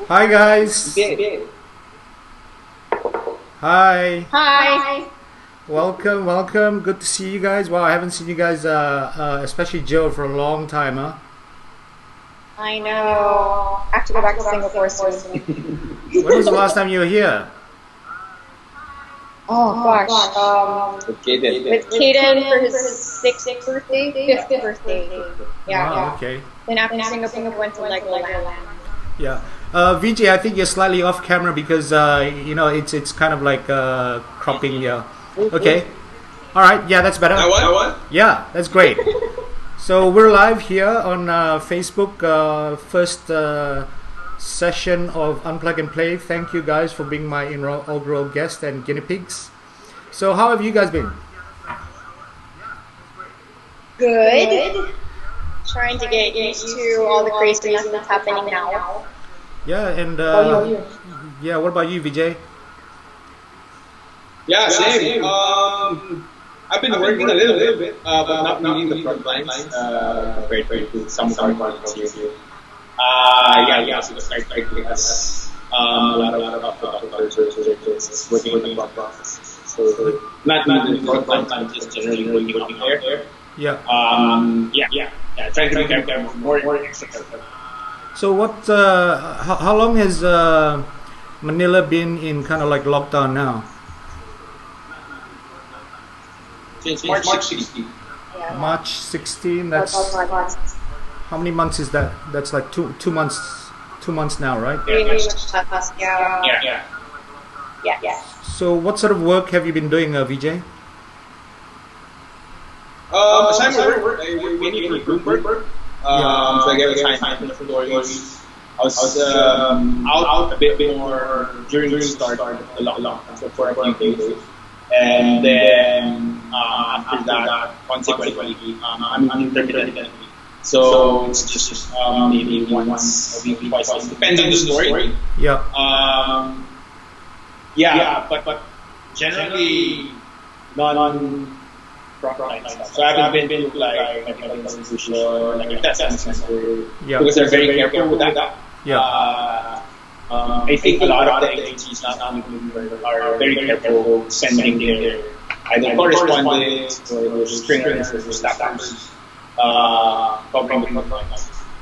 Hi guys. Okay. Hi. Hi. Welcome, welcome. Good to see you guys. Wow, I haven't seen you guys, especially Joe, for a long time, huh? I know. I have to go back to Singapore soon. When was the last time you were here? Oh gosh. Okay then. With Kaden for his fifth birthday. Yeah. Ah, okay. Then after Singapore, we went to Legoland. Yeah. Vijay, I think you're slightly off camera because it's kind of like cropping. Yeah. Okay. All right. Yeah, that's better. I what? Yeah, that's great. So we're live here on Facebook. First session of Unplug and Play. Thank you guys for being my inaugural guest and guinea pigs. So how have you guys been? Good. Trying to get used to all the craziness that's happening now. Yeah, and yeah, what about you, Veejay? Yeah, same. I've been working a little bit, but not really in the front lines compared to some markets here. So the start has a lot of doctors working in the front office. So not in the front line, just generally working out there. Yeah. Trying to be careful, more extra careful. So what? How long has Manila been in kind of like lockdown now? Since March 16. Yeah. March 16. That's About how many months is that? That's like two months. 2 months now, right? pretty much past. Yeah. So what sort of work have you been doing, Vijay? Assignment work. I work mainly for Bloomberg. So I get assignment for stories. I was out a bit more during the start of the lockdown, so for a few days. And then after that, consequently, I'm intermittently. So it's just maybe once a week, twice a week. Depends on the story. Yeah. But generally non-frontline stuff. So I haven't been to like medical institution or like a testing center because they're very careful with that. Yeah. I think a lot of the agencies now are very careful sending their either correspondents or stringers or staffers covering the frontline.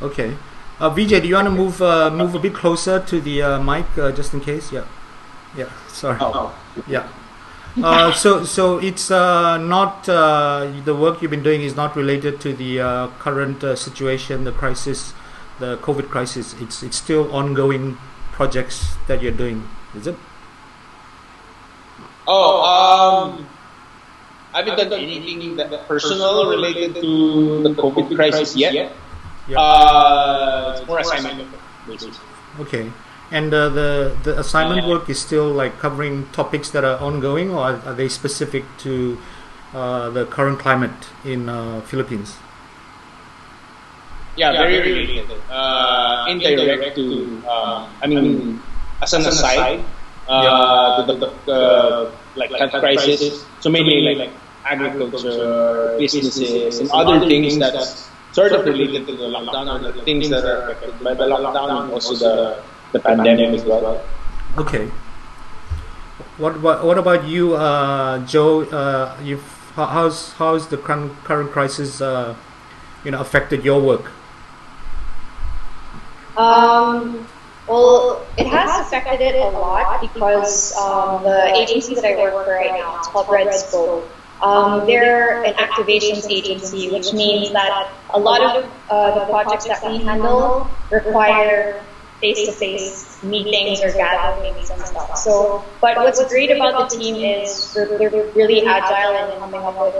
Okay. Vijay, do you want to move a bit closer to the mic just in case? Yeah. Yeah. Sorry. Yeah. So it's not the work you've been doing is not related to the current situation, the crisis, the COVID crisis. It's still ongoing projects that you're doing, is it? I haven't done anything that personal related to the COVID crisis yet. Yeah. It's more assignment basically. Okay. And the assignment work is still like covering topics that are ongoing, or are they specific to the current climate in Philippines? Yeah, very related. Indirect to, as an aside, to the like health crisis. So mainly like agriculture, businesses, and other things that's sort of related to the lockdown, or the things that are affected by the lockdown, and also the pandemic as well. Okay. What about you, Joe? How's the current crisis affected your work? Well, it has affected it a lot because the agency that I work for right now, it's called Red Scope. They're an activations agency, which means that a lot of the projects that we handle require face-to-face meetings or gatherings and stuff. So, but what's great about the team is they're really agile and coming up with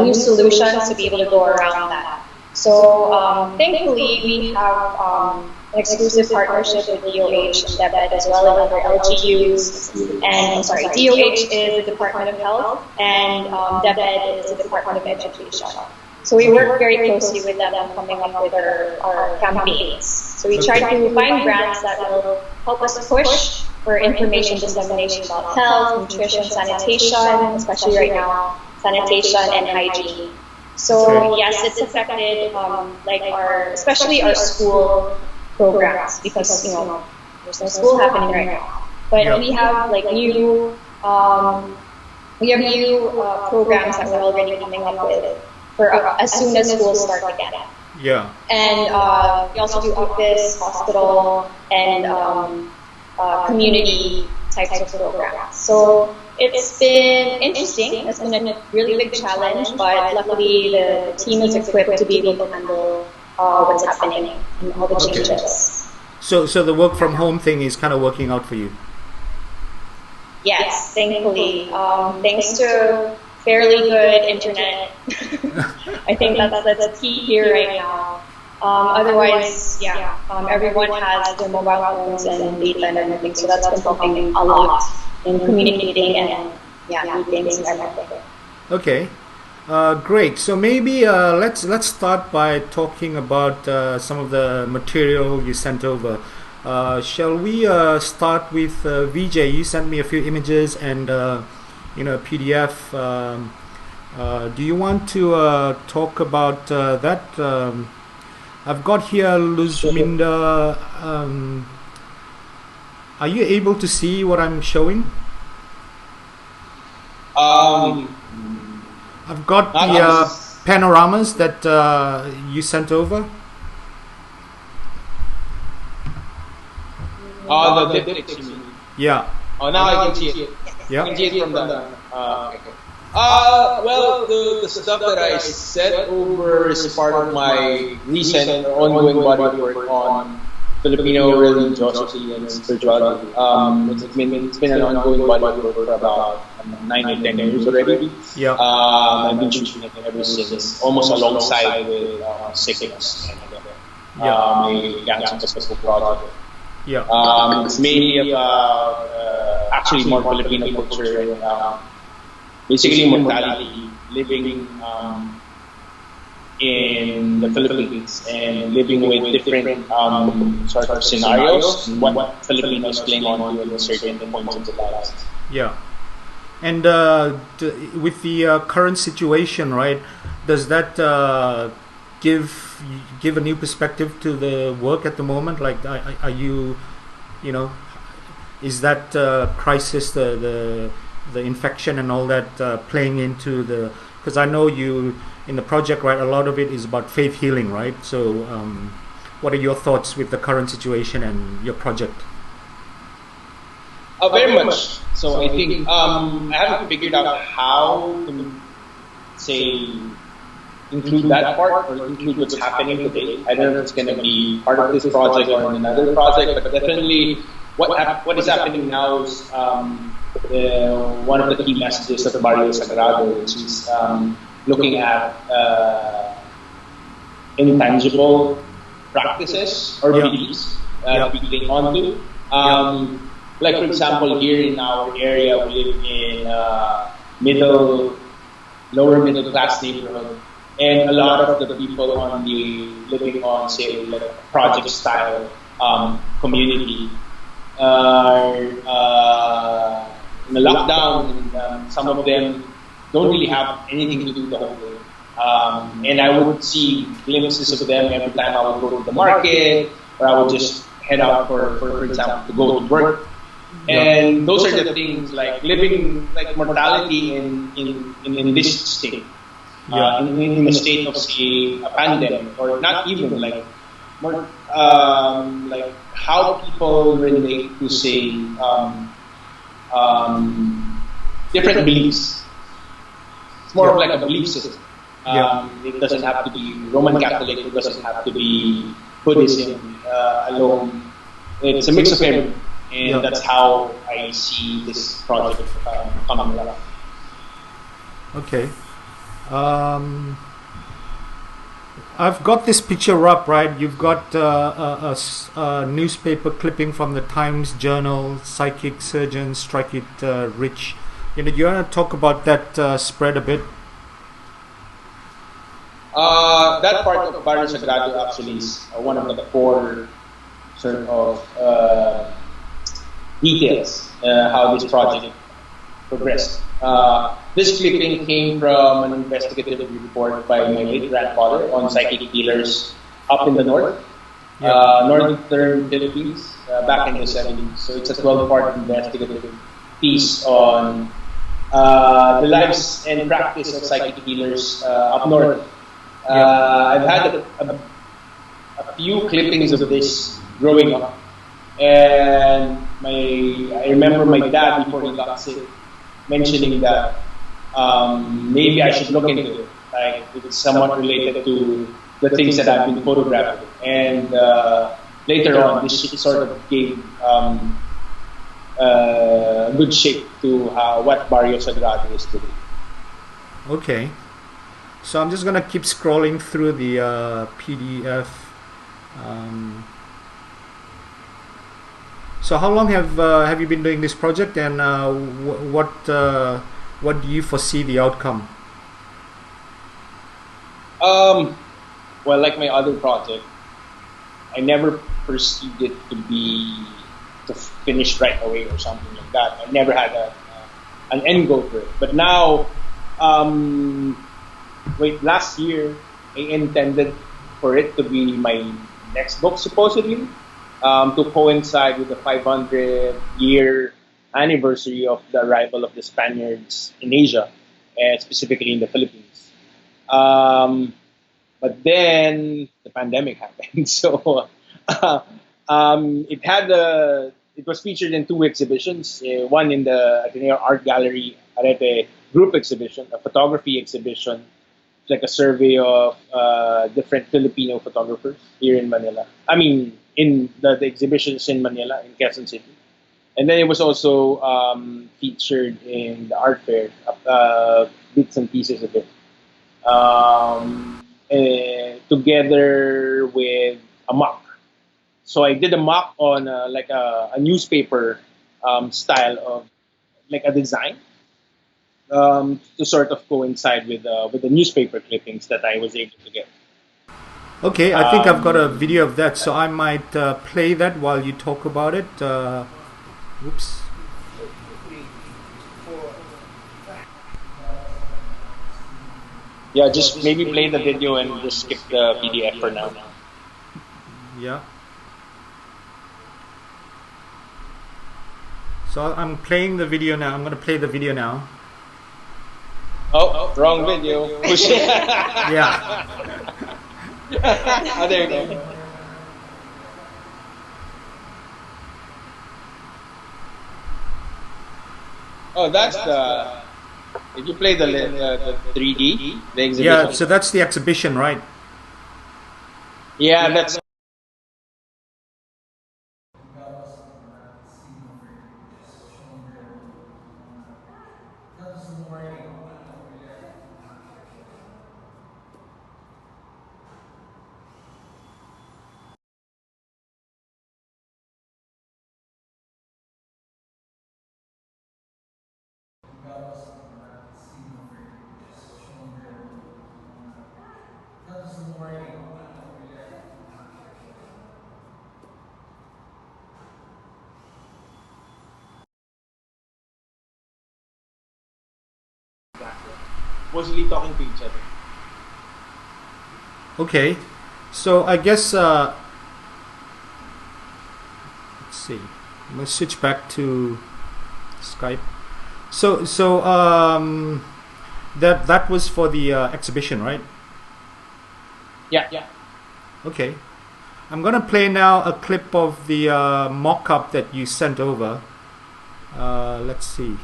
new solutions to be able to go around that. So, thankfully, we have an exclusive partnership with DOH and DepEd as well as other LGUs. And DOH is the Department of Health, and DepEd is the Department of Education. So we work very closely with them on coming up with our campaigns. So we try to find grants that will help us push for information dissemination about health, nutrition, sanitation, especially right now, sanitation and hygiene. So yes, it's affected especially our school programs because there's no school happening right now. But we have like new programs that we're already coming up with for as soon as schools start again. Yeah. And we also do office, hospital, and community types of programs. So it's been interesting. It's been a really big challenge, but luckily the team is equipped to be able to handle what's happening and all the changes. So the work from home thing is kind of working out for you? Yes, thankfully. Thanks to fairly good internet. I think that's key here right now. Otherwise, everyone has their mobile phones and data and everything, so that's been helping a lot in communicating and meetings and everything. Okay, great. So maybe let's start by talking about some of the material you sent over. Shall we start with Veejay? You sent me a few images and PDF. Do you want to talk about that? I've got here Luzminda. Are you able to see what I'm showing? Um, I've got the panoramas that you sent over. the diptychs, you mean? Yeah. Oh, now I can see it. Yeah. I can see it from the. Well, the stuff that I sent over is part of my recent ongoing body of work on Filipino religiosity and spirituality. It's been an ongoing body of work for about 9 or 10 years already. Yeah. I've been teaching it ever since, almost alongside with sickness and my Tanchanco project. Yeah. It's mainly about actually more Filipino culture and basically mortality, living in the Philippines and living with different sort of scenarios and what Filipinos cling on to at certain points of their lives. Yeah. And with the current situation, right, does that give a new perspective to the work at the moment? Like, are you, is that crisis, the infection and all that playing into the, because I know you in the project, right, a lot of it is about faith healing, right? So what are your thoughts with the current situation and your project? Very much. So I think I haven't figured out how to say include that part or include what's happening today. I don't know if it's going to be part of this project or in another project, but definitely what is happening now is one of the key messages of Barrio Sagrado, which is looking at intangible practices or beliefs we cling on to. Like, for example, here in our area, we live in lower middle class neighborhood, and a lot of the people living on, say, like project style community are in the lockdown, and some of them don't really have anything to do the whole day. And I would see glimpses of them every time I would go to the market, or I would just head out for example, to go to work. And those are the things, like living like mortality in this state, in the state of, say, a pandemic, or not even like more like how people relate to, say, different beliefs. It's more of like a belief system. It doesn't have to be Roman Catholic. It doesn't have to be Buddhism alone. It's a mix of everything. And that's how I see this project coming along. Okay. I've got this picture up, right? You've got a newspaper clipping from the Times Journal, Psychic Surgeons Strike It Rich. Do you want to talk about that spread a bit? That part of Barrio Sagrado actually is one of the core sort of details how this project progressed. This clipping came from an investigative report by my late grandfather on psychic healers up in the north. Northern Philippines, back in the 70s. So it's a 12-part investigative piece on the lives and practice of psychic healers up north. I've had a few clippings of this growing up, and I remember my dad, before he got sick, mentioning that maybe I should look into it, like if it's somewhat related to the things that I've been photographing. And later on, this sort of gave good shape to what Barrio Sagrado is today. Okay. So I'm just gonna keep scrolling through the PDF. So how long have you been doing this project, and what do you foresee the outcome? Well, like my other project, I never perceived it to finish right away or something like that. I never had an end goal for it. But now, last year, I intended for it to be my next book, supposedly, to coincide with the 500-year anniversary of the arrival of the Spaniards in Asia, and specifically in the Philippines. But then the pandemic happened, so it was featured in 2 exhibitions. One in the Ateneo Art Gallery Arete group exhibition, a photography exhibition, like a survey of different Filipino photographers here in Manila. I mean, in the exhibitions in Manila, in Quezon City. And then it was also featured in the art fair, bits and pieces of it. Together with a mock. So I did a mock on like a newspaper style of like a design to sort of coincide with the newspaper clippings that I was able to get. Okay, I think I've got a video of that, so I might play that while you talk about it. Oops. Yeah, just maybe play the video and just skip the PDF for now. Yeah. So I'm playing the video now. I'm going to play the video now. Oh, wrong video. Yeah. Oh, there you go. Oh, that's the... Did you play the 3D, the exhibition? Yeah, so that's the exhibition, right? Yeah, that's... mostly talking to each other. Okay, so I guess let's see. I'm gonna switch back to Skype. So that was for the exhibition, right? Yeah. Okay, I'm gonna play now a clip of the mock-up that you sent over. Let's see.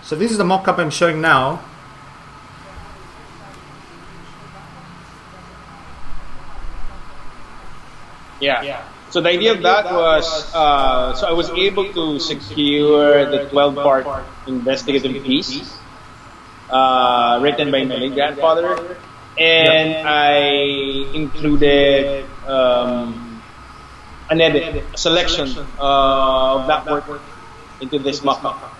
So this is the mock-up I'm showing now. Yeah. So the idea of that was, so I was able to secure the 12-part investigative piece written by my late grandfather, and I included an edit, a selection of that work into this mock-up.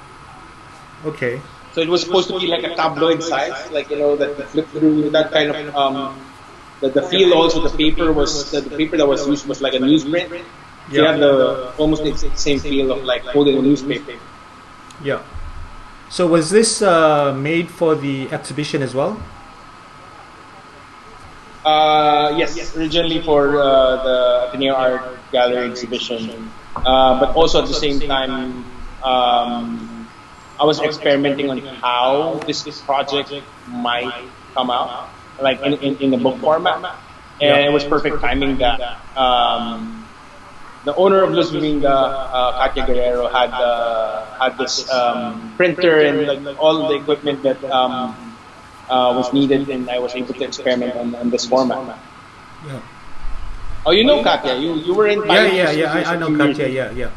Okay. So it was supposed to be like a tabloid size, like that you flip through, that kind of the feel also. The paper was the paper that was used was like a newsprint. So you have the almost the same feel of like holding a newspaper. Yeah. So was this made for the exhibition as well? Yes, originally for the Ateneo Art Gallery exhibition, but also at the same time, I was experimenting on how this project might come out, like in the book format, and it was perfect timing that the owner of Luz Vivinga, Katia Guerrero, had this printer and like all the equipment that was needed, and I was able to experiment on this format. Yeah. Oh, you know Katia? You were in. Yeah. I know Katia. Yeah.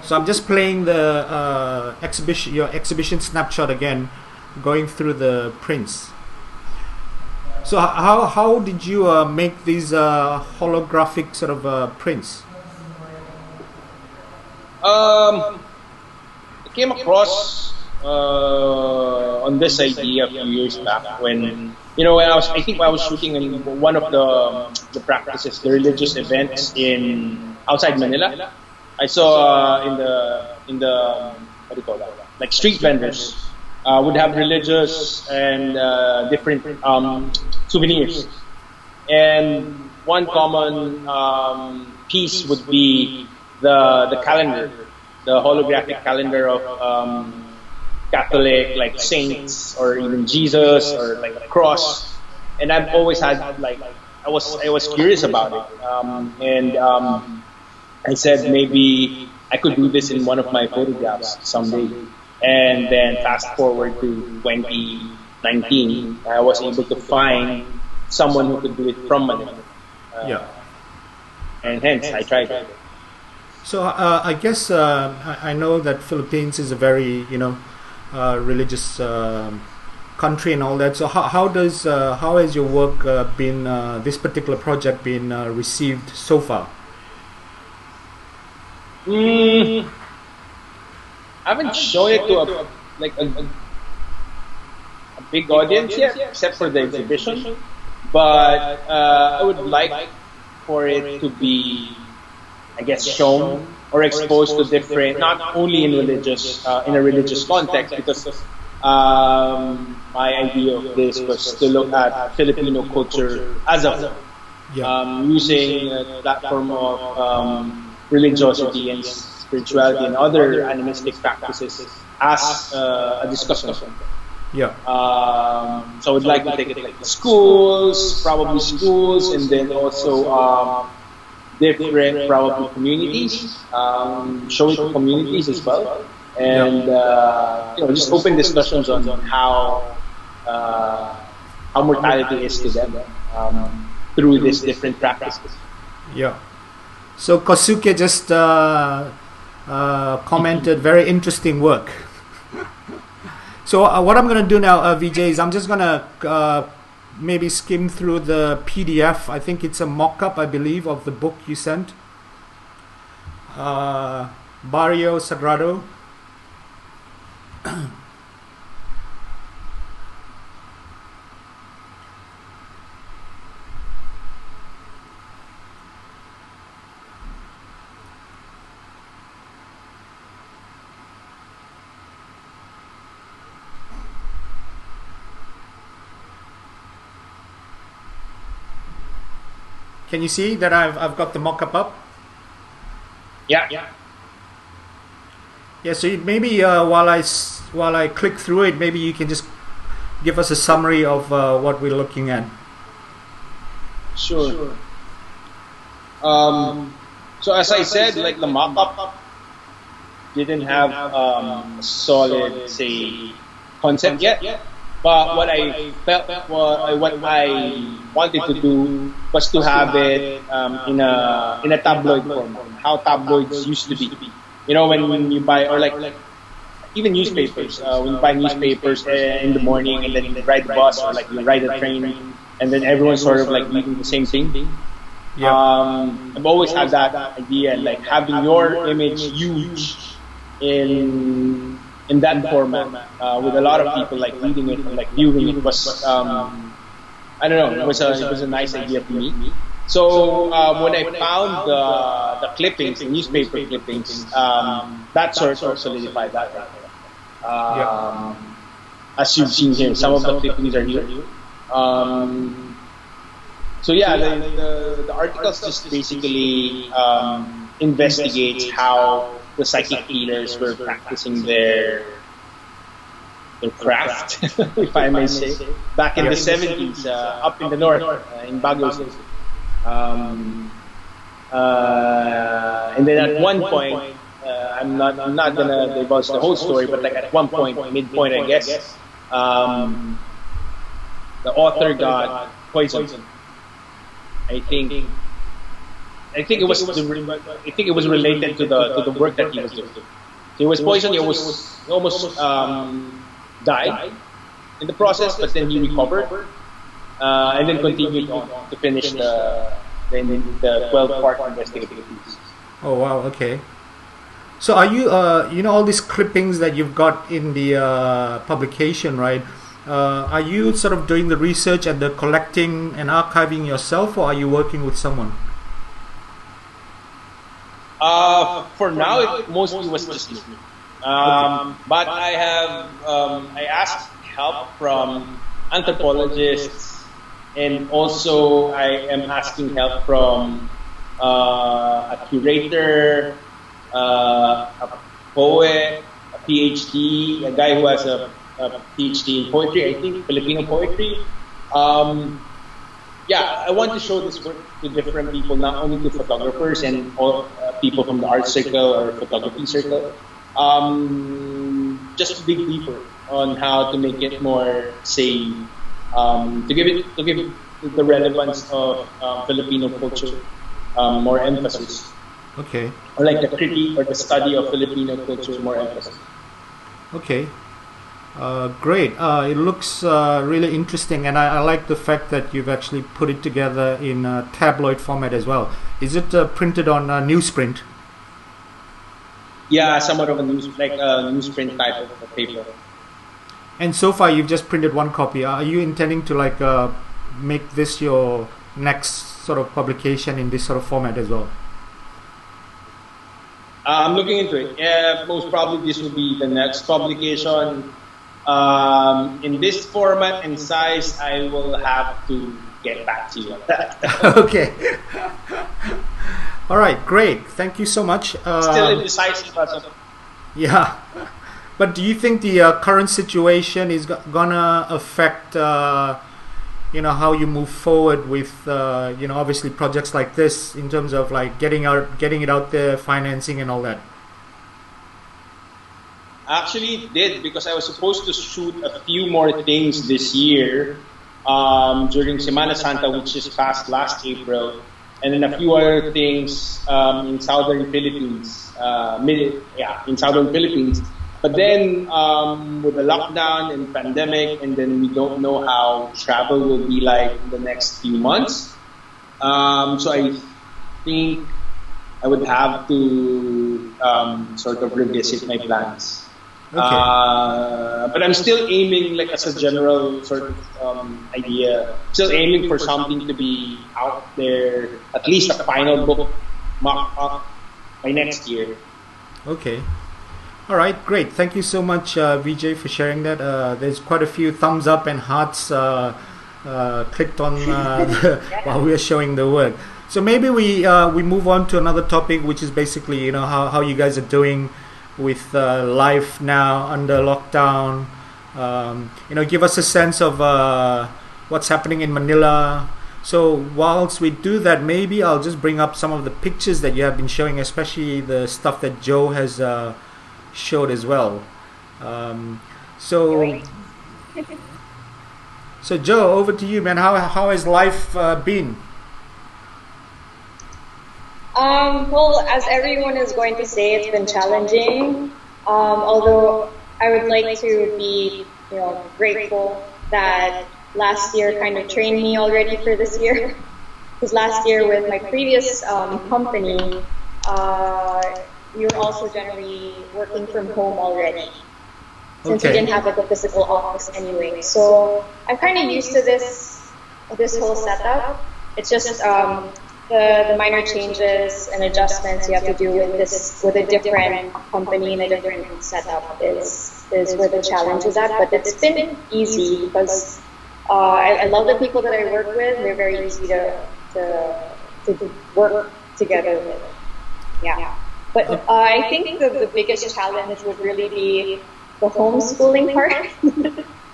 So I'm just playing the your exhibition snapshot again, going through the prints. So how did you make these holographic sort of prints? I came across on this idea a few years back when when I was shooting in one of the practices, the religious events in outside Manila. I saw in the what do you call that? Like street vendors would have religious and different souvenirs, and one common piece would be the calendar, the holographic calendar of Catholic like saints or even Jesus or like a cross. And I've always had like I was curious about it, and I said maybe I could do this in one of my photographs someday. And then fast forward to 2019, I was able to find someone who could do it from Manila. And hence I tried it. So I guess I know that Philippines is a very religious country and all that. So how has your work been this particular project been received so far? I haven't shown it to a big audience yet, except for the exhibition. But I would like for it to be, I guess, shown or exposed to different, not only in a religious context, because my idea of this was to look at Filipino culture as a whole, using a platform of religiosity and spirituality and other animistic practices as a discussion. So I would like to take it like schools, and then also different probably communities, show it to communities as well, and just open discussions on how mortality is to them through these different practices. So Kosuke just commented, very interesting work. So what I'm going to do now, Veejay, is I'm just going to maybe skim through the PDF. I think it's a mock-up, I believe, of the book you sent. Barrio Sagrado. Can you see that I've got the mock-up up? Yeah. So maybe while I click through it, maybe you can just give us a summary of what we're looking at. Sure. So as I said, like the mock-up didn't have a solid, say, concept yet. But what I felt, what I wanted to do was to have it in a tabloid form, how tabloids used to be. When you buy, or like even newspapers, when you buy newspapers in the morning and then you ride the bus or like you ride a train, and then everyone's sort of like reading the same thing. Yeah. I've always had that idea, like having your image huge in that format, with a lot of people like reading it and like viewing it was, I don't know, it was a nice idea for me. So when I found the clippings, the newspaper clippings, that sort of solidified that. As you've seen here, some of the clippings are here. So yeah, the articles just basically investigates how the psychic healers were practicing their craft, if I may say, back in the 70s, up in the north, in Baguio City. And then at one point, I'm not gonna divulge the whole story, but like at one point, midpoint, I guess, the author got poisoned. I think it was related to the work that he was doing. He was poisoned. He almost died in the process, but then he recovered and then continued on to finish the 12-part investigative piece. Oh wow! Okay. So are you, all these clippings that you've got in the publication, right? Are you sort of doing the research and the collecting and archiving yourself, or are you working with someone? For now, it mostly was just me. But I have I asked help from anthropologists, and also I am asking help from a curator, a poet, a PhD, a guy who has a PhD in poetry, I think, Filipino poetry. Yeah, I want to show this work to different people, not only to photographers and all, people from the art circle or photography circle. Just to dig deeper on how to make it more, say, to give the relevance of Filipino culture more emphasis. Okay. Or like the critique or the study of Filipino culture more emphasis. Okay. Great. It looks really interesting, and I like the fact that you've actually put it together in tabloid format as well. Is it printed on newsprint? Yeah, somewhat of a newsprint type of paper. And so far, you've just printed one copy. Are you intending to make this your next sort of publication in this sort of format as well? I'm looking into it. Yeah, most probably this will be the next publication. In this format and size, I will have to get back to you on that. Okay. All right, great. Thank you so much. Still indecisive. Yeah. But do you think the current situation is gonna affect, how you move forward with, obviously projects like this in terms of like getting it out there, financing and all that? Actually, it did, because I was supposed to shoot a few more things this year during Semana Santa, which just passed last April, and then a few other things in southern Philippines, in southern Philippines. But then with the lockdown and pandemic, and then we don't know how travel will be like in the next few months. So I think I would have to sort of revisit my plans. Okay. But I'm still aiming, like as a general sort of idea, still aiming for something to be out there, at least a final book mock-up by next year. Okay. All right, great. Thank you so much, Veejay, for sharing that. There's quite a few thumbs up and hearts clicked on while we are showing the work. So maybe we move on to another topic, which is basically how you guys are doing with life now under lockdown. Give us a sense of what's happening in Manila. So whilst we do that, maybe I'll just bring up some of the pictures that you have been showing, especially the stuff that Joe has showed as well. So Joe, over to you, man. How has life been? Well, as everyone is going to say, it's been challenging. Although I would like to be, grateful that last year kind of trained me already for this year. because last year with my previous company, we were also generally working from home already, since we didn't have like a physical office anyway. So I'm kind of used to this whole setup. It's just the minor changes and adjustments you have to do with a different company and a different setup is where the challenge is at. But it's been easy because I love the people that I work with. They're very easy to work together with. Yeah. But I think the biggest challenge would really be the homeschooling part.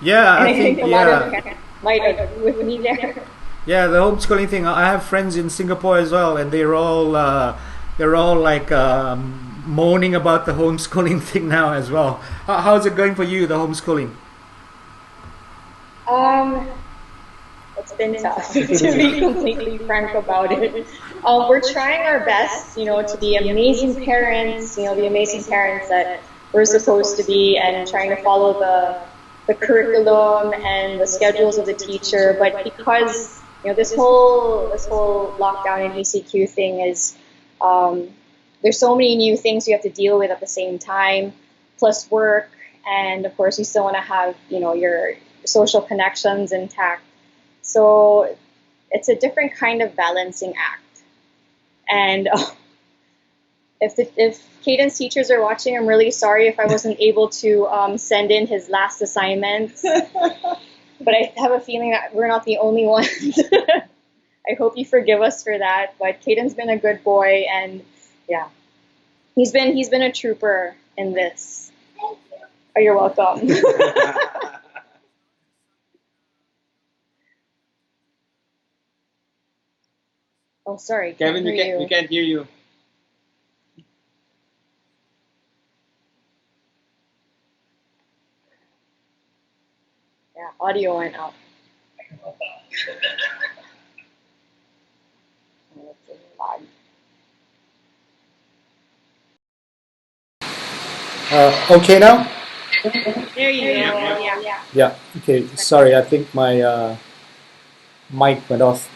Yeah, I think a lot of parents might agree with me there. Yeah, the homeschooling thing. I have friends in Singapore as well, and they're all like moaning about the homeschooling thing now as well. How's it going for you, the homeschooling? It's been tough to be completely frank about it. We're trying our best, to be amazing parents, the amazing parents that we're supposed to be, and trying to follow the curriculum and the schedules of the teacher. But because this whole lockdown and ECQ thing is, there's so many new things you have to deal with at the same time, plus work, and of course you still want to have your social connections intact. So it's a different kind of balancing act. And if Caden's teachers are watching, I'm really sorry if I wasn't able to send in his last assignment. But I have a feeling that we're not the only ones. I hope you forgive us for that. But Caden's been a good boy, and yeah, he's been a trooper in this. Oh, you're welcome. Oh, sorry, Kevin, we can't hear you. Yeah, audio went out. Okay now? There you go. Yeah. Yeah. Okay. Sorry, I think my mic went off.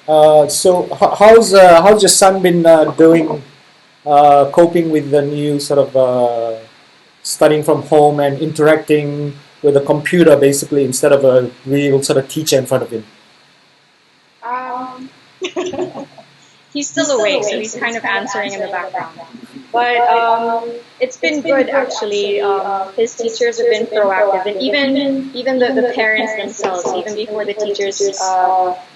So how's your son been doing? Coping with the new sort of studying from home and interacting with a computer basically instead of a real sort of teacher in front of him. He's still awake, so he's kind of answering in the background. But it's been good actually. His teachers have been proactive, and even the parents themselves, even before the teachers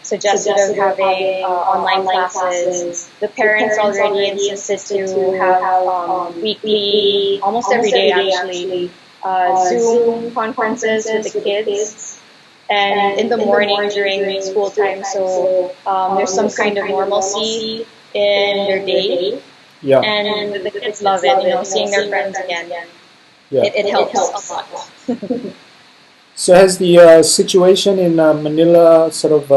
suggested of having online classes, the parents already insisted to have weekly, almost every day actually, Zoom conferences with the kids. And in the morning during school time, so there's some kind of normalcy in their day. Yeah. And the kids love it, seeing their friends again. Yeah. It helps a lot. So has the situation in Manila sort of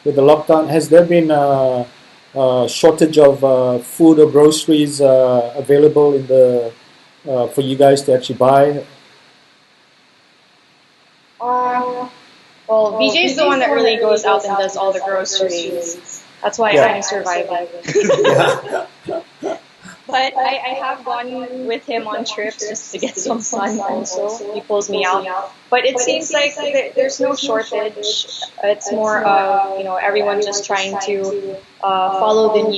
with the lockdown, has there been a shortage of food or groceries available in the for you guys to actually buy? Well, Veejay's the one that really goes out and does all the groceries. That's why I'm surviving. But I have gone with him on trips just to get some sun also. He pulls me out. But it seems like there's no shortage. It's more of, everyone just trying to follow the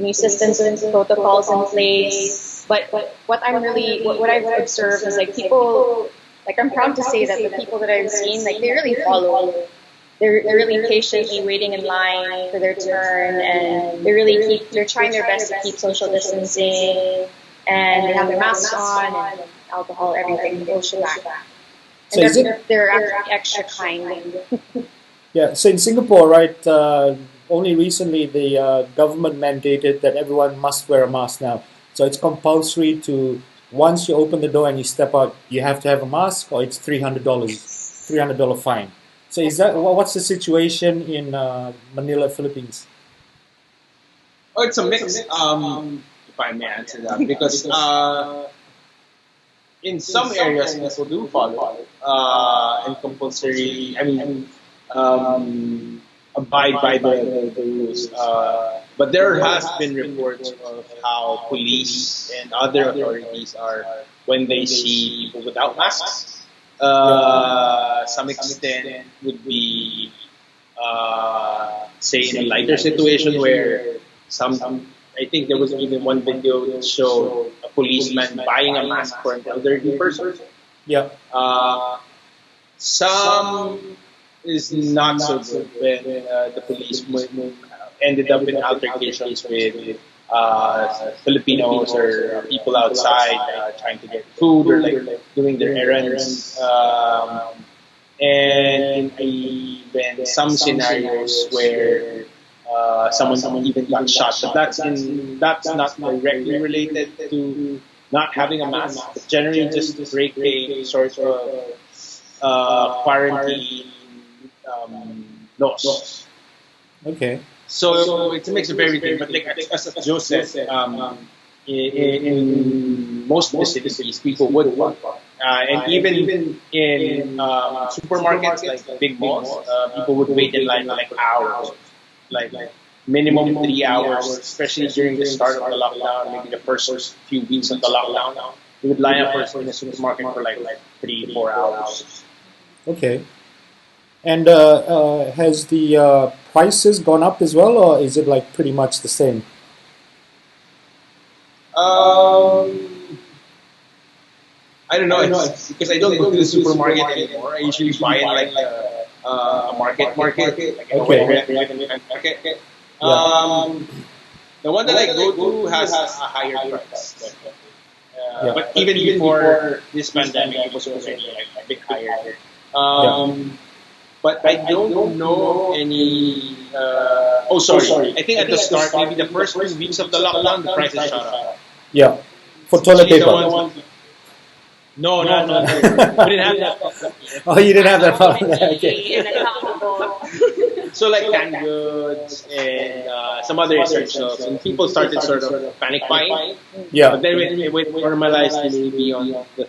new systems and protocols in place. But what I've observed is like people, like I'm proud to say that the people that I've seen, like they really follow. They're really patiently waiting in line for their turn, and they're trying their best to keep social distancing, and they have their masks on and alcohol, everything, the whole shebang. So And they're actually extra kind. Yeah, so in Singapore, right, only recently the government mandated that everyone must wear a mask now. So it's compulsory to, once you open the door and you step out, you have to have a mask, or it's $300 fine. So what's the situation in Manila, Philippines? Oh, it's a mix. If I may answer that, because in some areas people do follow and compulsory. I mean, abide by the rules. But there has been reports of how police and other authorities are when they see people without masks. Some extent would be, say, in a lighter situation where I think there was even one video that showed a policeman buying a mask for an elderly person. Yeah. Some is not so good when the police ended up in altercations with Filipinos or people outside trying to get food or like doing their errands. And even some scenarios where someone even got shot, but that's not directly related to not having a mask, but generally just breaking sort of quarantine laws. Okay. So it makes it very different. But like as Joe said, in most of the cities, people would walk. And even in supermarkets, like big malls, people would wait in line for like hours, like minimum 3 hours, especially during the start of the lockdown, maybe the first few weeks of the lockdown. You would line up in the supermarket for like 3-4 hours. Okay. And has the prices gone up as well, or is it like pretty much the same? I don't know. It's because I don't go to the supermarket anymore. I usually buy in like a market, like a market. The one that I go to has a higher price. But even before this pandemic, it was already like a bit higher. But I don't know any. Sorry. I think at the start, maybe the first 2 weeks of the lockdown, the prices shot up. Yeah, for toilet paper. No. We didn't have that. Oh, you didn't have that problem. Okay. So like canned goods and some other essentials, and people started sort of panic buying. Yeah. But then it went normalized maybe on the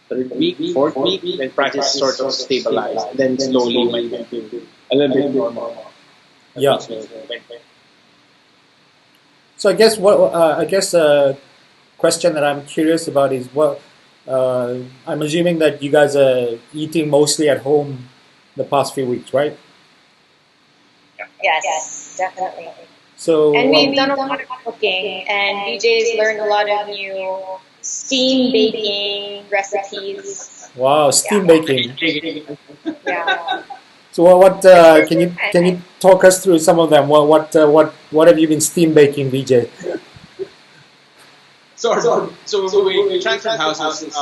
third week, fourth week, then prices sort of stabilized, and then slowly went into a little bit normal. Yeah. So I guess question that I'm curious about is what I'm assuming that you guys are eating mostly at home the past few weeks, right? Yes, definitely. So and we've done a lot of cooking, and Veejay's learned a lot of new steam baking recipes. Wow, steam baking. Yeah. So what can you talk us through some of them? What have you been steam baking, Veejay? So we transferred houses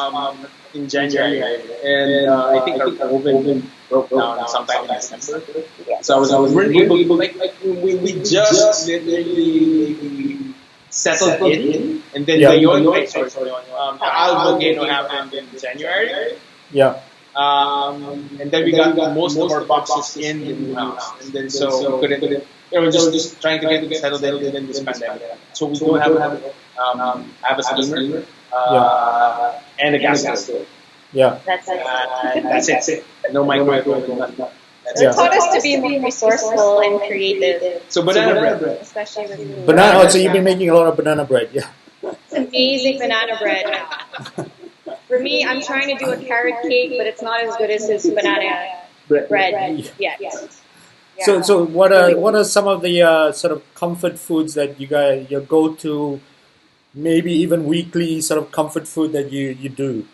in January, and I think our oven broke down sometime in December. So I was weren't able to we just literally settled in, and then the Taal volcano happened in January. Yeah. And then we got most of our boxes in the new house, and then so we couldn't. We're just trying to get settled in this pandemic. So we don't have a steamer and a gas stove. Yeah. That's it. No microwave. It taught us to be more resourceful and creative. So banana bread. Especially with banana. Oh, so you've been making a lot of banana bread, yeah. It's amazing banana bread. For me, I'm trying to do a carrot cake, but it's not as good as his banana bread yet. Yeah. So what are some of the sort of comfort foods that you guys, your go-to, maybe even weekly sort of comfort food that you do?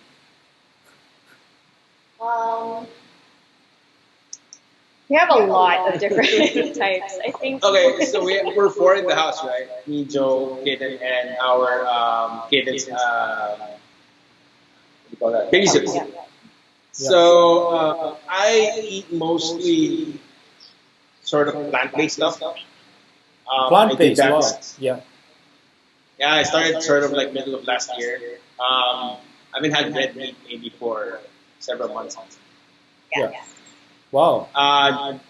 We have a lot of different types. I think. Okay, so we're four in the house, right? Me, Joe, Kaden, and our Kaden's babysitter. Yeah. So I eat mostly sort of plant-based stuff. Plant-based, wow. Yeah. Yeah, I started sort of like middle of last year. I haven't had red meat maybe for several months. Yeah. Wow. I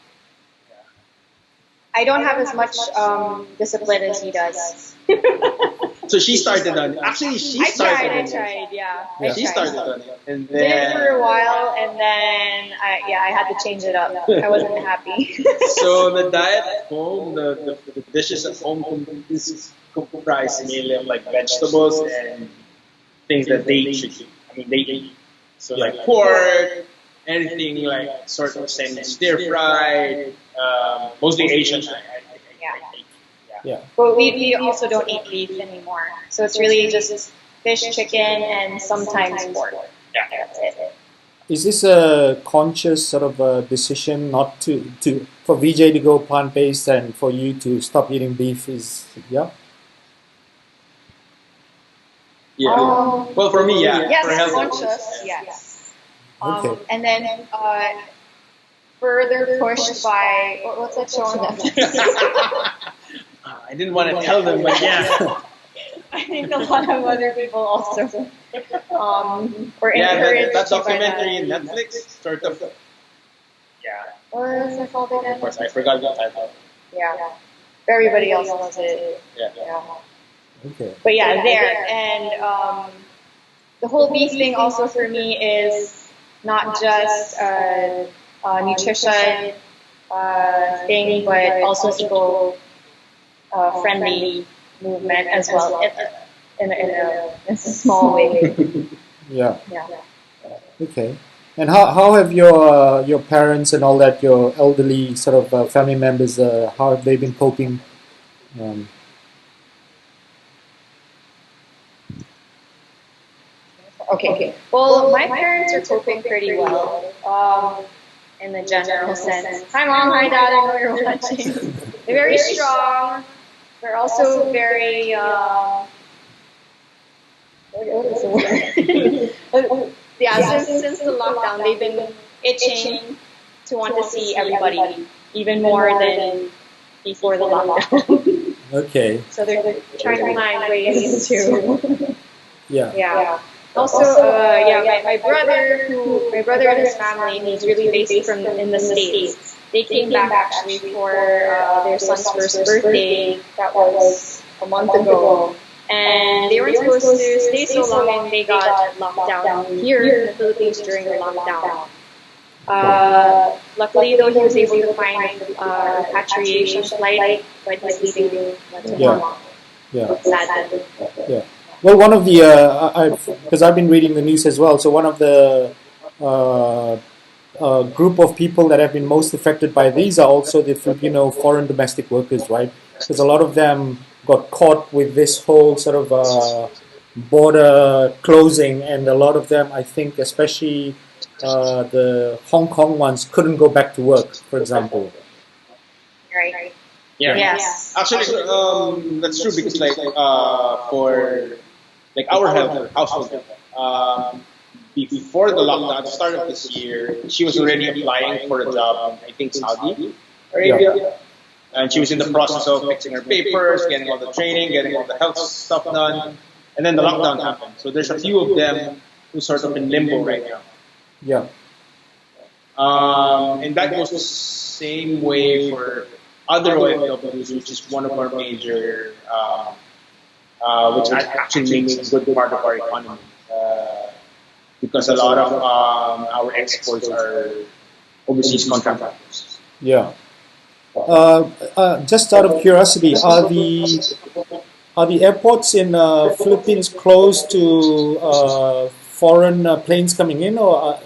don't have as much discipline as he does. So she started on it. Actually, she started I tried, yeah. She started on it. And Did then, it for a while, and then I had to change it up. I wasn't happy. so the diet at home, the dishes at home is comprised mainly of like vegetables and things that they should eat. I mean, they eat. So like pork, anything like sort of stir fried, mostly Asian. Yeah. But we also don't eat beef anymore. So it's really just fish, chicken, and sometimes pork. Yeah. That's it. Is this a conscious sort of a decision not to for Veejay to go plant-based and for you to stop eating beef? Yeah? Well, for me, yeah. Yes, for health conscious, yes. Okay. And then further pushed by, what's that show on Netflix? I didn't want to tell them, but yeah. I think a lot of other people also were encouraged. That documentary in Netflix, sort of. Yeah. What is it called again? Of course, I forgot the title. Yeah. Everybody else loves it. Yeah. Okay. But yeah, there. And the whole beef thing also for me is not just a nutrition thing, but also eco-friendly movement as well, in a small way. Yeah. Okay. And how have your parents and all that, your elderly sort of family members, how have they been coping? Okay. Well, my parents are coping pretty well, in the general sense. Hi, Mom. Hi, Dad. I know you're watching. They're very strong. They're also very, what is the word? Yeah, since the lockdown, they've been itching to want to see everybody, even more than before the lockdown. Okay. So they're trying to find ways to. Yeah. Also, my brother and his family, who's really based in the States, they came back actually for their son's first birthday. That was a month ago. And they weren't supposed to stay so long, and they got locked down here in the Philippines during the lockdown. Luckily, though, he was able to find a repatriation flight, but he's leaving tomorrow. Sadly. Yeah. Well, one of the because I've been reading the news as well. So one of the group of people that have been most affected by these are also the Filipino foreign domestic workers, right? Because a lot of them got caught with this whole sort of border closing, and a lot of them, I think, especially the Hong Kong ones, couldn't go back to work, for example. Right. Yeah. Yes. Actually, that's true because for our household, before the lockdown, at the start of this year, she was already applying for a job in, I think, Saudi Arabia. Yeah. And she was in the process of fixing her papers, getting all the training, getting all the health stuff done. And then the lockdown happened. So there's a few of them who sort of in limbo right now. Yeah. And that goes the same way for other OFWs, which is one of our major, which actually makes a good part of our economy. Because a lot of our exports are overseas contractors. Yeah. Just out of curiosity, are the airports in Philippines closed to foreign planes coming in, or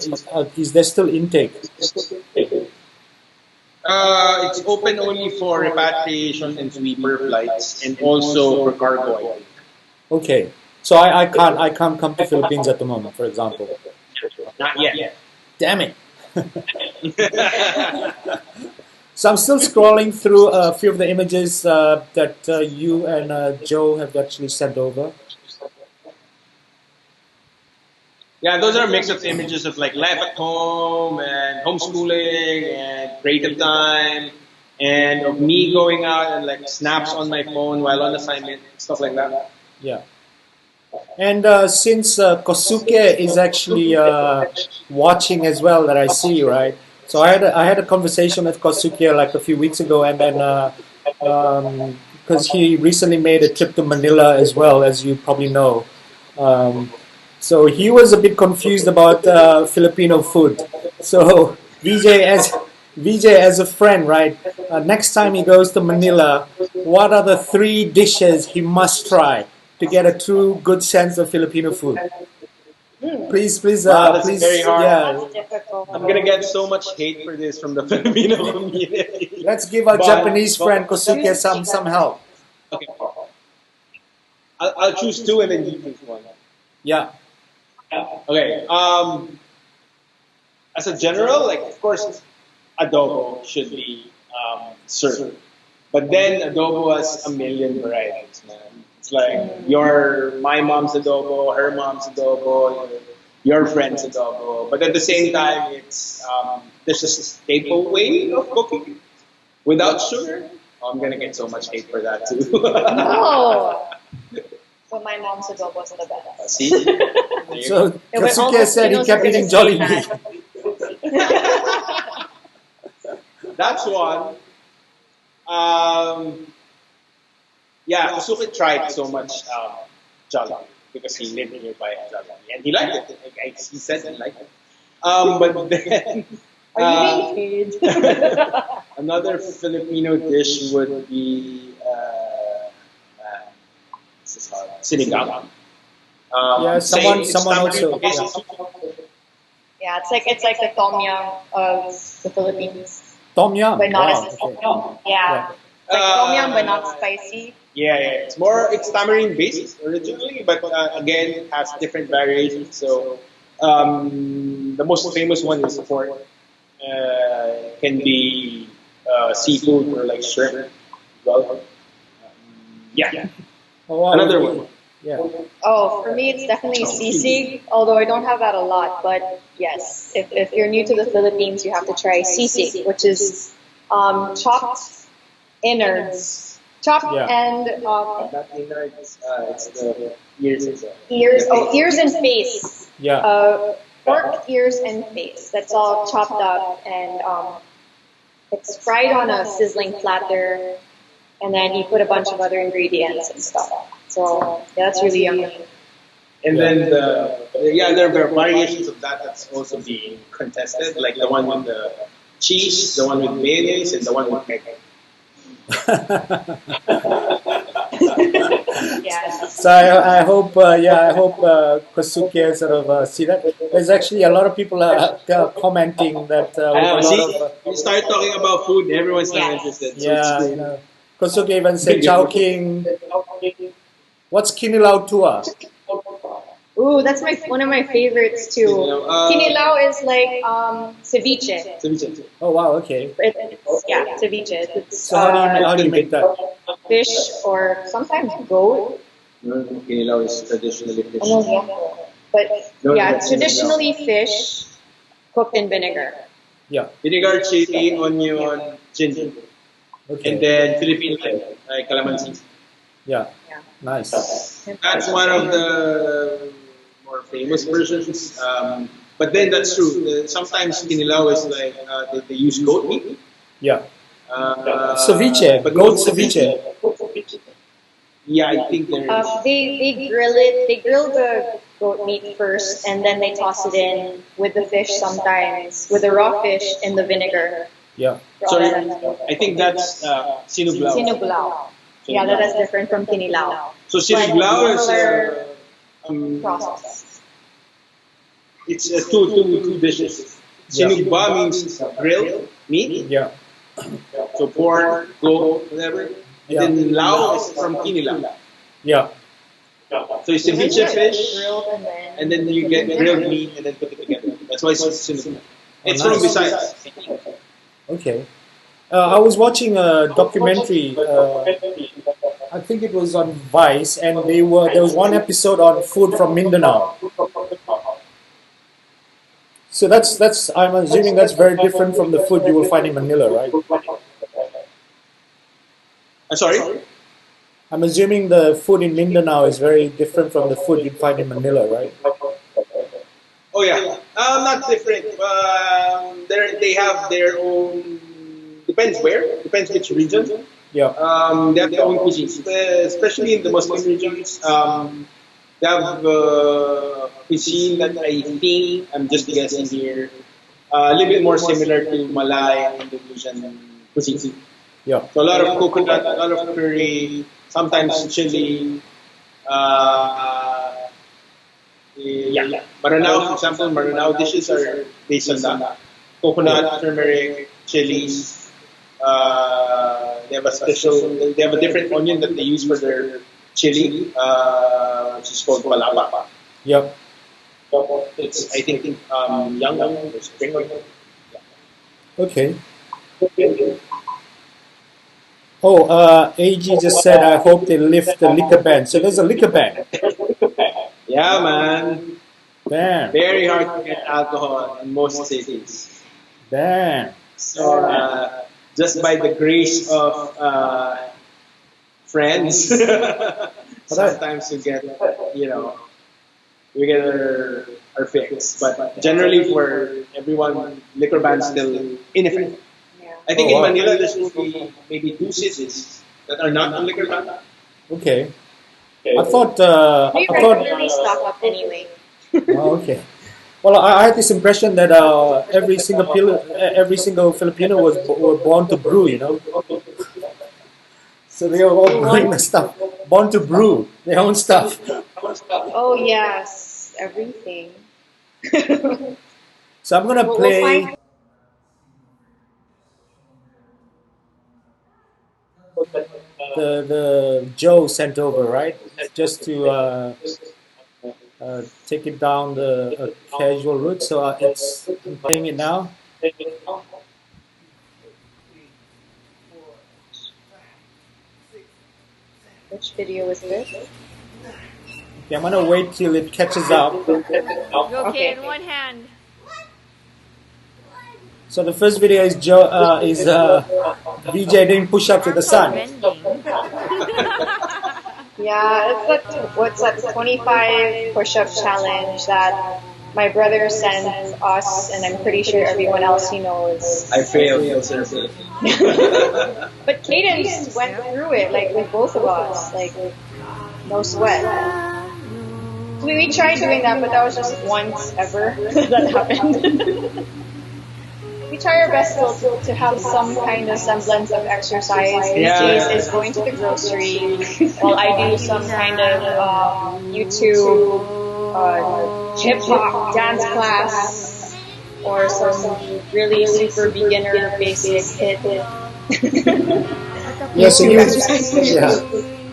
is there still intake? It's open only for repatriation and sweeper flights, and also for cargo, I think. Okay, so I can't come to Philippines at the moment, for example. Not yet. Damn it. So I'm still scrolling through a few of the images that you and Joe have actually sent over. Yeah, those are a mix of images of like life at home and homeschooling and creative time, and of me going out and like snaps on my phone while on assignment, stuff like that. Yeah. And since Kosuke is actually watching as well, that I see, right? So I had a conversation with Kosuke like a few weeks ago, and then because he recently made a trip to Manila as well, as you probably know. So he was a bit confused about Filipino food. So Vijay as a friend, right? Next time he goes to Manila, what are the 3 dishes he must try to get a true good sense of Filipino food? Please, Wow, that's please, very hard. yeah. That's difficult. I'm gonna get so much hate for this from the Filipino community. Let's give our But- Japanese friend Kosuke some help. Okay. I'll choose 2 and then you choose 1. Yeah. Okay. As a general, like of course, adobo should be served, but then adobo has a million varieties, man. It's like my mom's adobo, her mom's adobo, your friend's adobo. But at the same time, it's there's a staple way of cooking without sugar. Oh, I'm gonna get so much hate for that too. No. But my mom's adobo is the best. See? There you So go. Yeah, we're Kosuke almost said he Filipinos kept are eating gonna say Jollibee. That's one. Yeah, Kosuke tried so much Jollibee because he lived nearby Jollibee and he liked it. Like, he said he liked it. But then Are you being paid? another Filipino dish would be this is hard. Sinigang. Yeah, Same, someone it's also. tamarind Yeah. Yeah, it's like the tom yum of the Philippines, Tom yum. but not Wow. as Okay. yeah. It's like tom yum, but not spicy. Yeah. It's tamarind based originally, but again, it has different variations. So the most famous one is pork. Can be seafood or like shrimp. Well, yeah. Oh, wow. Another one. Yeah. Oh, for me, it's definitely sisig, although I don't have that a lot. But yes, if you're new to the Philippines, you have to try sisig, which is chopped innards, chopped Yeah. and Not innards, it's the ears. ears. Oh, ears and face. Yeah. Pork ears and face. That's all chopped up, and it's fried on a sizzling platter, and then you put a bunch of other ingredients and stuff. So yeah, that's really yummy. And then there are variations of that that's also being contested, like the one with the cheese, the one with mayonnaise, and the one with egg. Yes. So I hope Kosuke sort of see that. There's actually a lot of people commenting that You start talking about food, everyone's not interested. So it's cool. you know, Kosuke even said Chowking. What's Kinilaw Tua? Ooh, that's one of my favorites too. Kinilaw is like ceviche. Oh wow, okay. Yeah, ceviche. It's So how do you make that? fish or sometimes goat. Kinilaw is traditionally fish. But yeah, it's traditionally fish cooked in vinegar. Yeah. Vinegar, chili, onion, ginger. Okay. And then Philippine lime, like calamansi. Yeah. Yeah. Nice. That's one of the more famous versions. But then that's true. Sometimes kinilaw is like they use goat meat. Yeah. Ceviche, goat ceviche. Yeah, I think there is. They grill it. They grill the goat meat first, and then they toss it in with the fish sometimes, with the raw fish in the vinegar. Yeah. Sorry, I think that's sinuglao. Sinuglao. Yeah, that is different from kinilaw. So sinuglao is process. it's two dishes. Sinugba means grilled meat. Yeah. So pork, goat, whatever. And then lao is from kinilaw. Yeah. So it's ceviche fish, Grilled and then you get grilled meat and then put it together. That's why it's sinugba. It's from nice. Visayas. Okay. I was watching a documentary. I think it was on Vice, and there was one episode on food from Mindanao. So that's I'm assuming that's very different from the food you will find in Manila, right? I'm sorry? I'm assuming the food in Mindanao is very different from the food you'd find in Manila, right? Oh yeah, not different. They have their own. Depends which region. Yeah. They have their own cuisine, especially in the Muslim regions. They have cuisine that I think, I'm just guessing here, a little bit more similar to Malay and Indonesian cuisine. Yeah. So a lot of coconut, a lot of curry, sometimes chili. Yeah. Maranao, for example, Maranao dishes are based on that. Coconut, turmeric, chilies. They have they have a different onion that they use for their chili, which is called palapa. Yep. It's, I think, young onion or spring onion. Okay. Oh, AG just said, I hope they lift the liquor ban. So there's a liquor ban. Yeah, man. Damn. Very hard to get alcohol in most cities. Damn. So, just by the grace of friends, sometimes you get, we get our fix. But generally, for everyone, liquor ban is still in effect. I think in Manila, there's maybe 2 cities that are not on liquor ban. Okay. I thought. We regularly stock up anyway. Oh, okay. Well, I had this impression that every single Filipino were born to brew, you know. So they were all brewing the stuff. Born to brew their own stuff. Oh yes, everything. So I'm gonna play. The Joe sent over, right? Just to take it down the casual route. So I'm playing it now. Which video is this? Okay, I'm gonna wait till it catches up. Okay, in one hand. So the first video is Veejay doing push-ups with the sun. Yeah, it's what's that 25 push-up challenge that my brother sent us, and I'm pretty sure everyone else he knows. I failed, seriously. But Cadence went through it, like with both of us, like no sweat. We tried doing that, but that was just once ever that happened. We try our best still to have some kind of semblance of exercise. Veejay is going to the grocery while I do some kind of YouTube hip hop dance class or some really super beginner basic hit.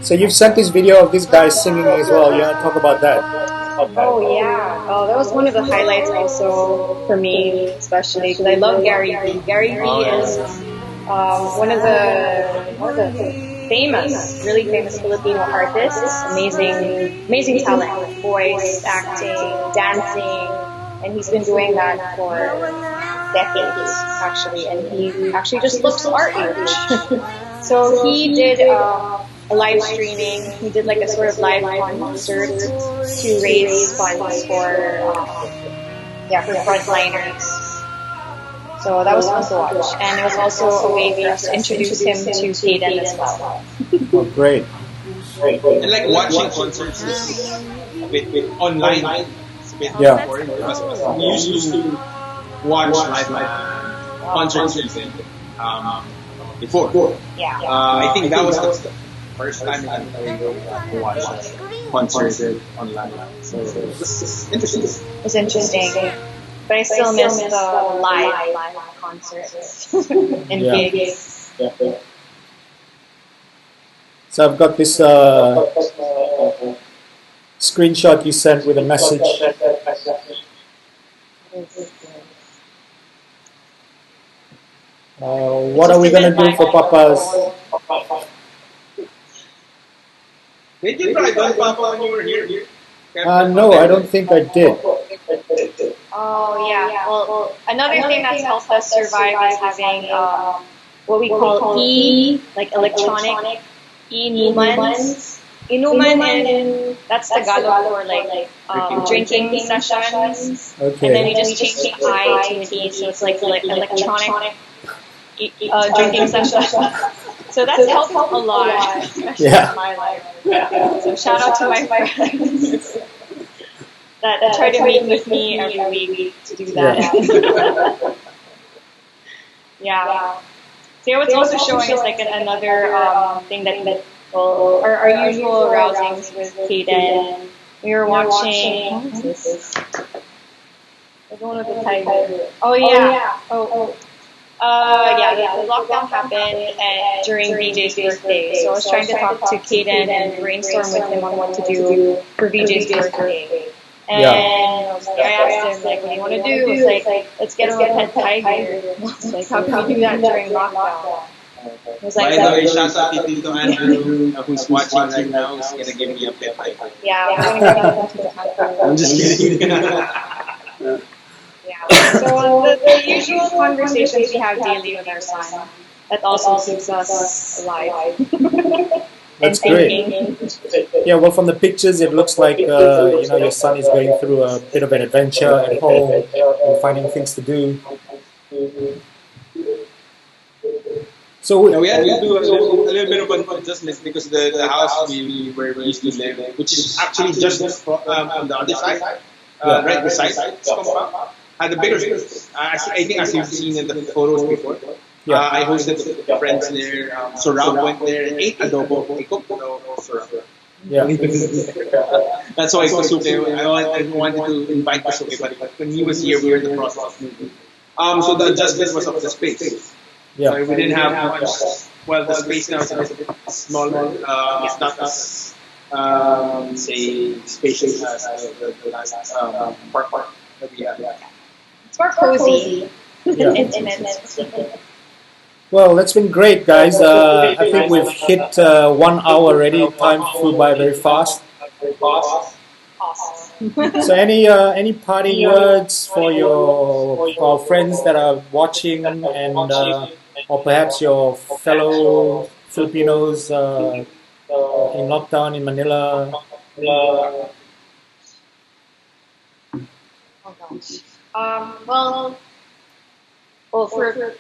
So you've sent this video of this guy singing as well. You want to talk about that? Oh yeah. Oh, that was one of the highlights also for me, especially because I love Gary V. Gary V is one of the really famous Filipino artists. Amazing talent, voice, acting, dancing, and he's been doing that for decades actually. And he actually just looks our age. So he did a live streaming. He did like a sort of live concert to raise funds for frontliners. So that was fun to watch, and it was also a way for us to introduce him to Kaden as well. Oh, great! And like watching concerts is a bit online. It's a bit boring because we used to watch live concerts before. Yeah. I think that was the first time I watched a concert online. So it's interesting. It's interesting. But I still miss the live concerts in Vegas. So I've got this screenshot you sent with a message. What are we gonna do for Papa's? Did you try Don Papa when you were here? No, I don't think I did. Oh yeah. Well, another thing that's helped us survive is having what we call like electronic inumans. Inuman, and that's Tagalog for like drinking sessions. Okay. And then we just change the I to an E, so it's like electronic drinking session. So that's helped a lot, especially in my life. So shout out to my friends that try to meet with me every week to do that. Yeah. So what's also showing is like another thing that people, our usual rousings with Kaden. We were watching, what was this? The one with the tiger. Oh yeah. The lockdown happened during Veejay's birthday. So I was trying to talk to Kaden and brainstorm with him on what to do for Veejay's birthday. And I asked him, like, what do you want to do? It was like, let's get him a pet tiger. Like, how can we do that during lockdown? By the way, shout out to Andrew, who's watching right now, who's going to give me a pet tiger. Yeah, we're going to get him to Tanchanco. I'm just kidding. So the usual conversations we have daily with our son, that also keeps us alive. That's great. Yeah, well, from the pictures, it looks like your son is going through a bit of an adventure at home and finding things to do. So we had to do a little bit of an adjustment because the house we used to live, which is actually just on the other side, right beside the compound, had a bigger space. I think as you've seen in the photos before. I hosted the friends there. So Rob went there and ate adobo. He cooked adobo for Rob. Yeah. That's why I wanted to invite Pasuke, but when he was here, we were in the process of moving. So the adjustment was of the space. Yeah. So we didn't have much. Well, the space now is a bit smaller. It's not as say spacious as the last park that we had. It's more cozy. Yeah. Intimate. Well, that's been great, guys. I think we've hit 1 hour already. Time flew by very fast. Awesome. So, any parting words for our friends that are watching, and or perhaps your fellow Filipinos in lockdown in Manila? Oh gosh. Well, for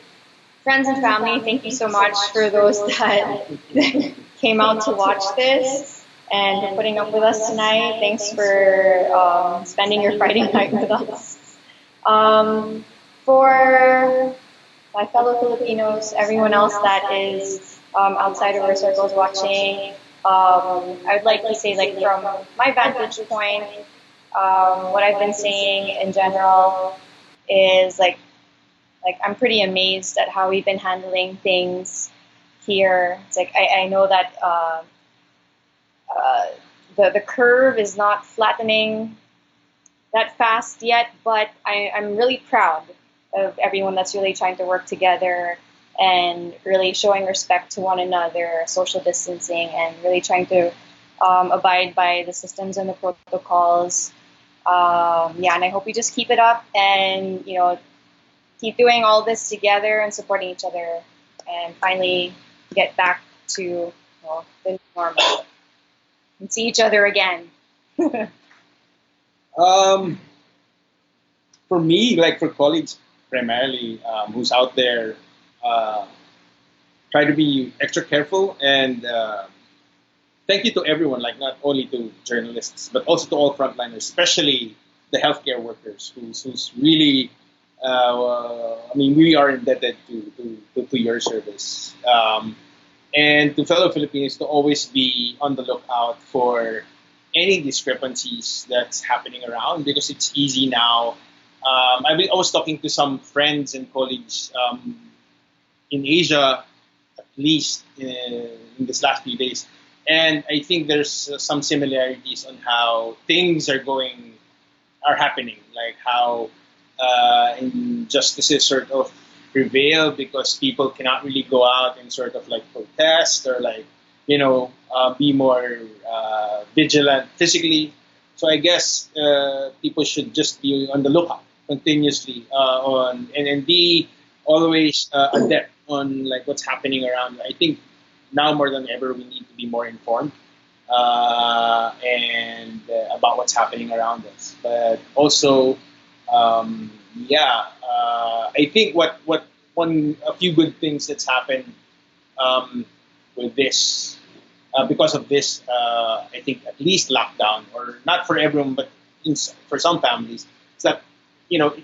friends and family, thank you so much for those that came out to watch this and for putting up with us tonight. Thanks for spending your Friday night with us. For my fellow Filipinos, everyone else that is outside of our circles watching, I'd like to say, like, from my vantage point, what I've been saying in general is like I'm pretty amazed at how we've been handling things here. It's like I know that the curve is not flattening that fast yet, but I'm really proud of everyone that's really trying to work together and really showing respect to one another, social distancing, and really trying to abide by the systems and the protocols. And I hope we just keep it up and, keep doing all this together and supporting each other and finally get back to the normal and see each other again. For me, like for colleagues primarily, who's out there, try to be extra careful and thank you to everyone, like not only to journalists, but also to all frontliners, especially the healthcare workers who's really, we are indebted to your service. And to fellow Filipinos to always be on the lookout for any discrepancies that's happening around because it's easy now. I was talking to some friends and colleagues in Asia, at least in this last few days, and I think there's some similarities on how things are happening, like how injustices sort of prevail because people cannot really go out and sort of like protest or like be more vigilant physically. So I guess people should just be on the lookout continuously and be always adept on like what's happening around. I think now more than ever we need to be more informed and about what's happening around us. But also, I think a few good things that's happened with this. Because of this, I think at least lockdown, or not for everyone, but for some families, it's that it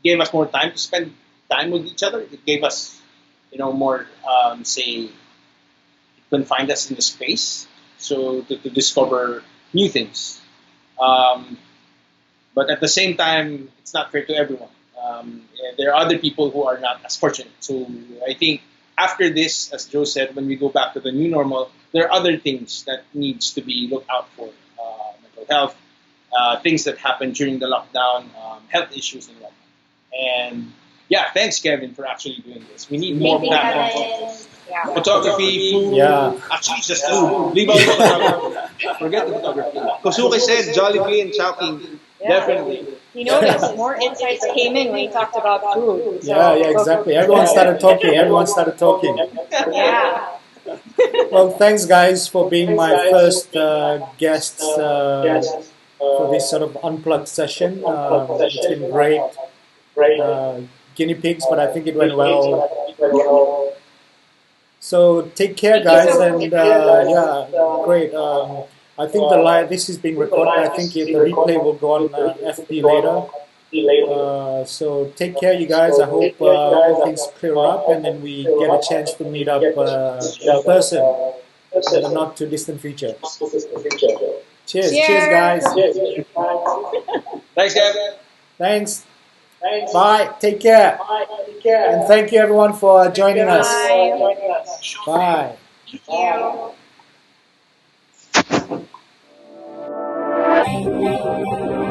gave us more time to spend time with each other. It gave us more say, it confined us in the space, so to discover new things. But at the same time, it's not fair to everyone. There are other people who are not as fortunate. So I think after this, as Joe said, when we go back to the new normal, there are other things that needs to be looked out for. Mental health, things that happened during the lockdown, health issues and whatnot. And yeah, thanks Kevin for actually doing this. We need more platforms. Yeah. Photography, food. Yeah. Actually, just food. Leave out the photography. Forget the photography. Kosuke said Jollibee and Chowking. Yeah. Definitely. You notice more insights came in when you talked about food. So, Yeah, exactly. Everyone started talking. Yeah. Well, thanks, guys, for being my first guests for this sort of unplugged session. It's been great. Guinea pigs, but I think it went well. So take care, guys, and yeah, great. I think this is being recorded. I think the replay will go on FB later. So take care, you guys. I hope all things clear up, and then we get a chance to meet up in person in the not too distant future. Cheers, cheers, guys. Thanks, Kevin. Thanks. Bye. Take care. And thank you, everyone, for joining us. Bye. Thank you.